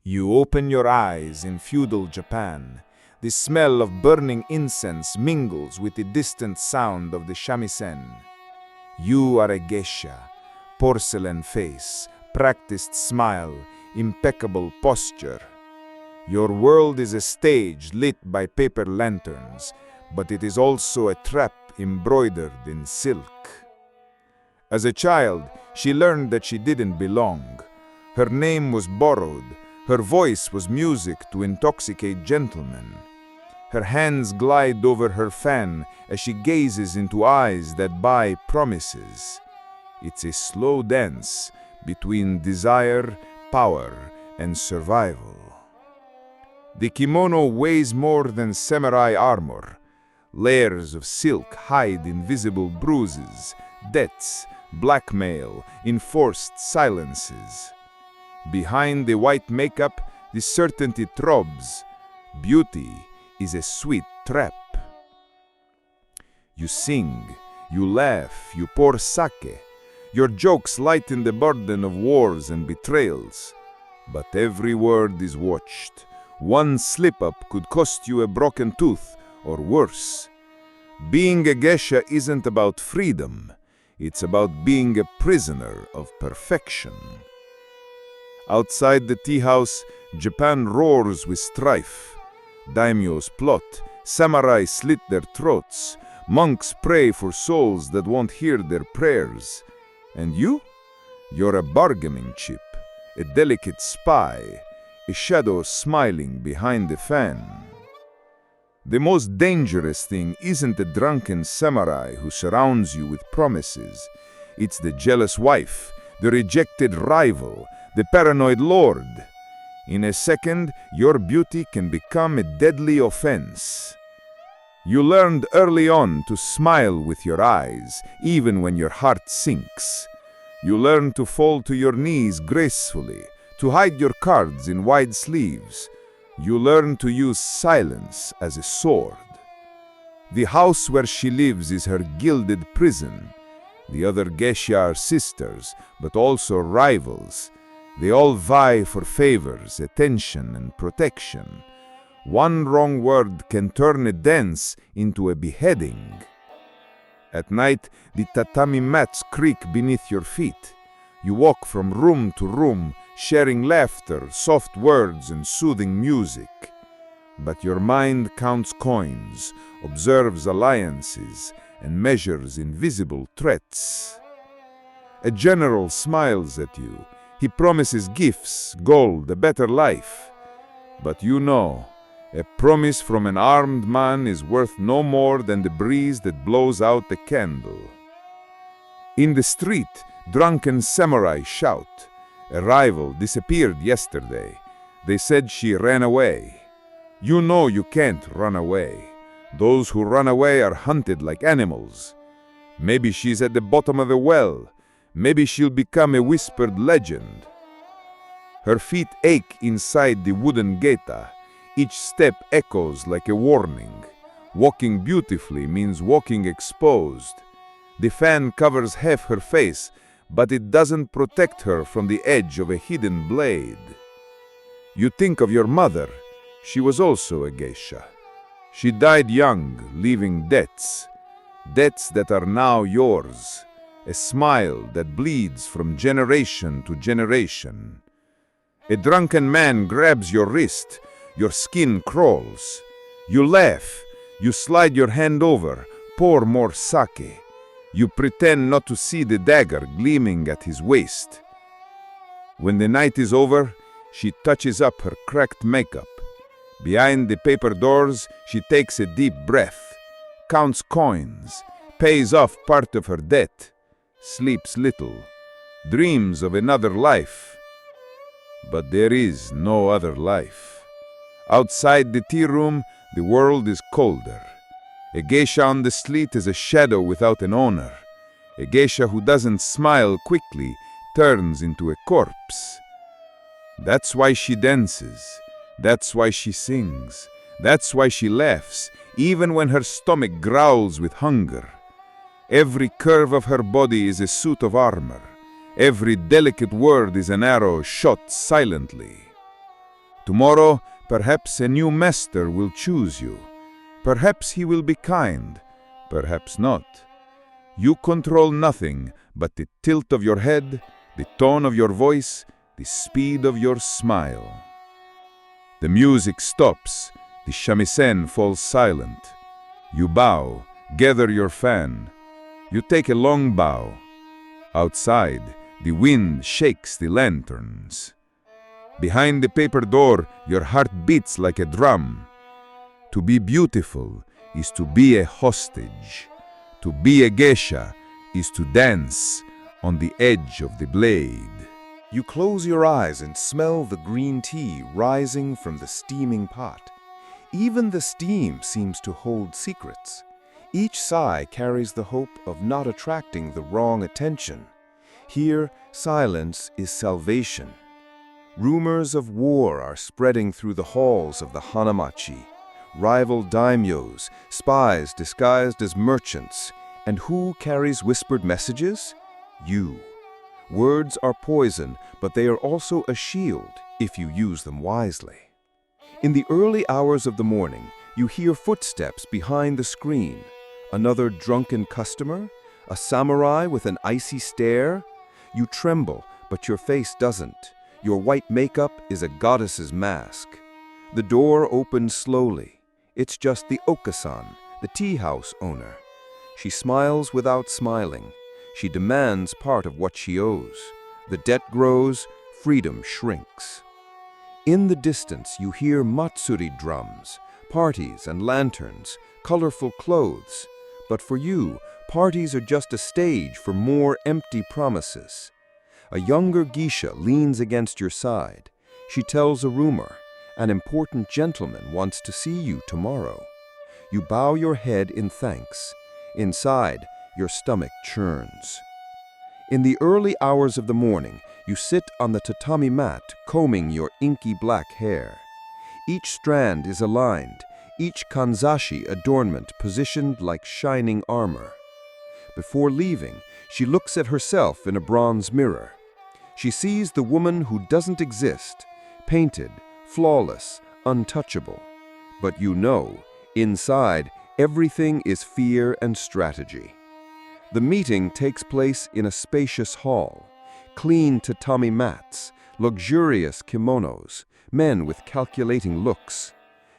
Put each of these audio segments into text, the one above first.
You open your eyes in feudal Japan. The smell of burning incense mingles with the distant sound of the shamisen. You are a geisha, porcelain face, practiced smile, impeccable posture. Your world is a stage lit by paper lanterns, but it is also a trap embroidered in silk. As a child, she learned that she didn't belong. Her name was borrowed. Her voice was music to intoxicate gentlemen. Her hands glide over her fan as she gazes into eyes that buy promises. It's a slow dance between desire, power, and survival. The kimono weighs more than samurai armor. Layers of silk hide invisible bruises, debts, blackmail, enforced silences. Behind the white makeup, the certainty throbs. Beauty is a sweet trap. You sing, you laugh, you pour sake. Your jokes lighten the burden of wars and betrayals. But every word is watched. One slip-up could cost you a broken tooth, or worse. Being a geisha isn't about freedom. It's about being a prisoner of perfection. Outside the tea house, Japan roars with strife. Daimyos plot, samurai slit their throats, monks pray for souls that won't hear their prayers. And you? You're a bargaining chip, a delicate spy, a shadow smiling behind the fan. The most dangerous thing isn't the drunken samurai who surrounds you with promises. It's the jealous wife, the rejected rival, the paranoid lord. In a second, your beauty can become a deadly offense. You learned early on to smile with your eyes, even when your heart sinks. You learned to fall to your knees gracefully, to hide your cards in wide sleeves. You learn to use silence as a sword. The house where she lives is her gilded prison. The other geisha are sisters, but also rivals. They all vie for favors, attention, and protection. One wrong word can turn a dance into a beheading. At night, the tatami mats creak beneath your feet. You walk from room to room, sharing laughter, soft words, and soothing music. But your mind counts coins, observes alliances, and measures invisible threats. A general smiles at you. He promises gifts, gold, a better life. But you know, a promise from an armed man is worth no more than the breeze that blows out the candle. In the street, drunken samurai shout. A rival disappeared yesterday. They said she ran away. You know you can't run away. Those who run away are hunted like animals. Maybe she's at the bottom of a well. Maybe she'll become a whispered legend. Her feet ache inside the wooden geta. Each step echoes like a warning. Walking beautifully means walking exposed. The fan covers half her face, but it doesn't protect her from the edge of a hidden blade. You think of your mother. She was also a geisha. She died young, leaving debts. Debts that are now yours. A smile that bleeds from generation to generation. A drunken man grabs your wrist. Your skin crawls. You laugh. You slide your hand over, pour more sake. You pretend not to see the dagger gleaming at his waist. When the night is over, she touches up her cracked makeup. Behind the paper doors, she takes a deep breath, counts coins, pays off part of her debt, sleeps little, dreams of another life. But there is no other life. Outside the tea room, the world is colder. A geisha on the street is a shadow without an owner. A geisha who doesn't smile quickly turns into a corpse. That's why she dances. That's why she sings. That's why she laughs, even when her stomach growls with hunger. Every curve of her body is a suit of armor. Every delicate word is an arrow shot silently. Tomorrow, perhaps a new master will choose you. Perhaps he will be kind, perhaps not. You control nothing but the tilt of your head, the tone of your voice, the speed of your smile. The music stops, the shamisen falls silent. You bow, gather your fan. You take a long bow. Outside, the wind shakes the lanterns. Behind the paper door, your heart beats like a drum. To be beautiful is to be a hostage. To be a geisha is to dance on the edge of the blade. You close your eyes and smell the green tea rising from the steaming pot. Even the steam seems to hold secrets. Each sigh carries the hope of not attracting the wrong attention. Here, silence is salvation. Rumors of war are spreading through the halls of the Hanamachi. Rival daimyos, spies disguised as merchants. And who carries whispered messages? You. Words are poison, but they are also a shield if you use them wisely. In the early hours of the morning, you hear footsteps behind the screen. Another drunken customer? A samurai with an icy stare? You tremble, but your face doesn't. Your white makeup is a goddess's mask. The door opens slowly. It's just the Okasan, the tea house owner. She smiles without smiling. She demands part of what she owes. The debt grows, freedom shrinks. In the distance, you hear matsuri drums, parties and lanterns, colorful clothes. But for you, parties are just a stage for more empty promises. A younger geisha leans against your side. She tells a rumor. An important gentleman wants to see you tomorrow. You bow your head in thanks. Inside, your stomach churns. In the early hours of the morning, you sit on the tatami mat, combing your inky black hair. Each strand is aligned, each kanzashi adornment positioned like shining armor. Before leaving, she looks at herself in a bronze mirror. She sees the woman who doesn't exist, painted, flawless, untouchable. But you know, inside, everything is fear and strategy. The meeting takes place in a spacious hall. Clean tatami mats, luxurious kimonos, men with calculating looks.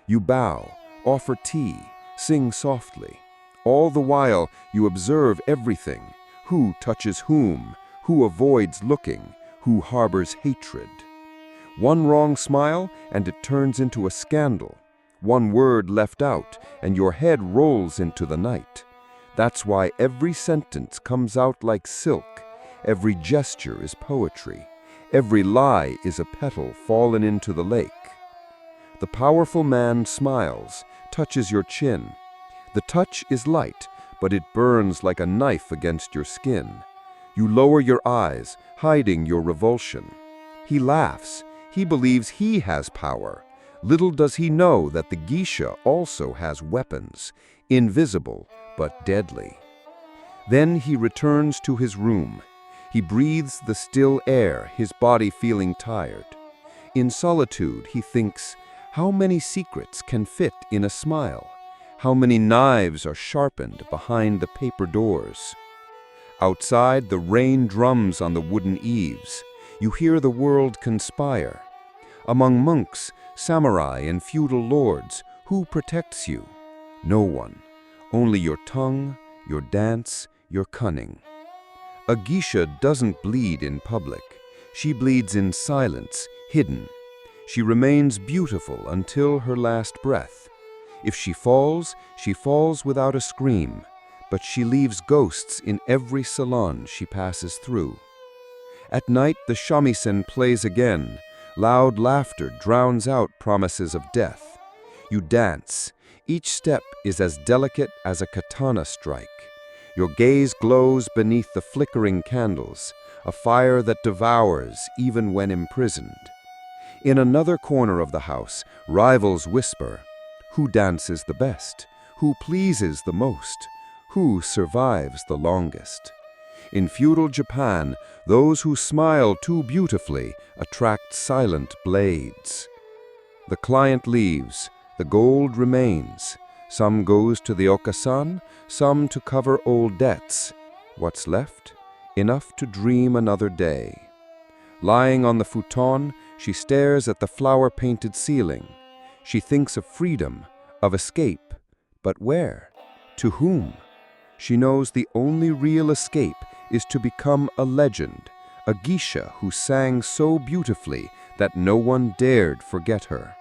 You bow, offer tea, sing softly. All the while, you observe everything. Who touches whom, who avoids looking, who harbors hatred. One wrong smile, and it turns into a scandal. One word left out, and your head rolls into the night. That's why every sentence comes out like silk. Every gesture is poetry. Every lie is a petal fallen into the lake. The powerful man smiles, touches your chin. The touch is light, but it burns like a knife against your skin. You lower your eyes, hiding your revulsion. He laughs. He believes he has power. Little does he know that the geisha also has weapons, invisible but deadly. Then he returns to his room. He breathes the still air, his body feeling tired. In solitude, he thinks, how many secrets can fit in a smile? How many knives are sharpened behind the paper doors? Outside, the rain drums on the wooden eaves. You hear the world conspire. Among monks, samurai, and feudal lords, who protects you? No one. Only your tongue, your dance, your cunning. A geisha doesn't bleed in public. She bleeds in silence, hidden. She remains beautiful until her last breath. If she falls without a scream, but she leaves ghosts in every salon she passes through. At night, the shamisen plays again. Loud laughter drowns out promises of death. You dance. Each step is as delicate as a katana strike. Your gaze glows beneath the flickering candles, a fire that devours even when imprisoned. In another corner of the house, rivals whisper, who dances the best? Who pleases the most? Who survives the longest? In feudal Japan, those who smile too beautifully attract silent blades. The client leaves, the gold remains. Some goes to the okasan, some to cover old debts. What's left? Enough to dream another day. Lying on the futon, she stares at the flower-painted ceiling. She thinks of freedom, of escape. But where? To whom? She knows the only real escape is to become a legend, a geisha who sang so beautifully that no one dared forget her.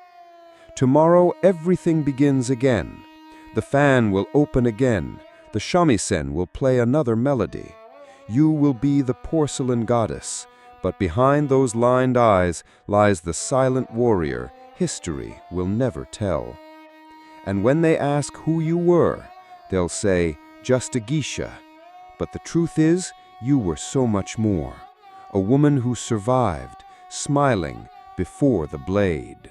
Tomorrow everything begins again. The fan will open again. The shamisen will play another melody. You will be the porcelain goddess, but behind those lined eyes lies the silent warrior history will never tell. And when they ask who you were, they'll say, just a geisha. But the truth is, you were so much more. A woman who survived, smiling before the blade.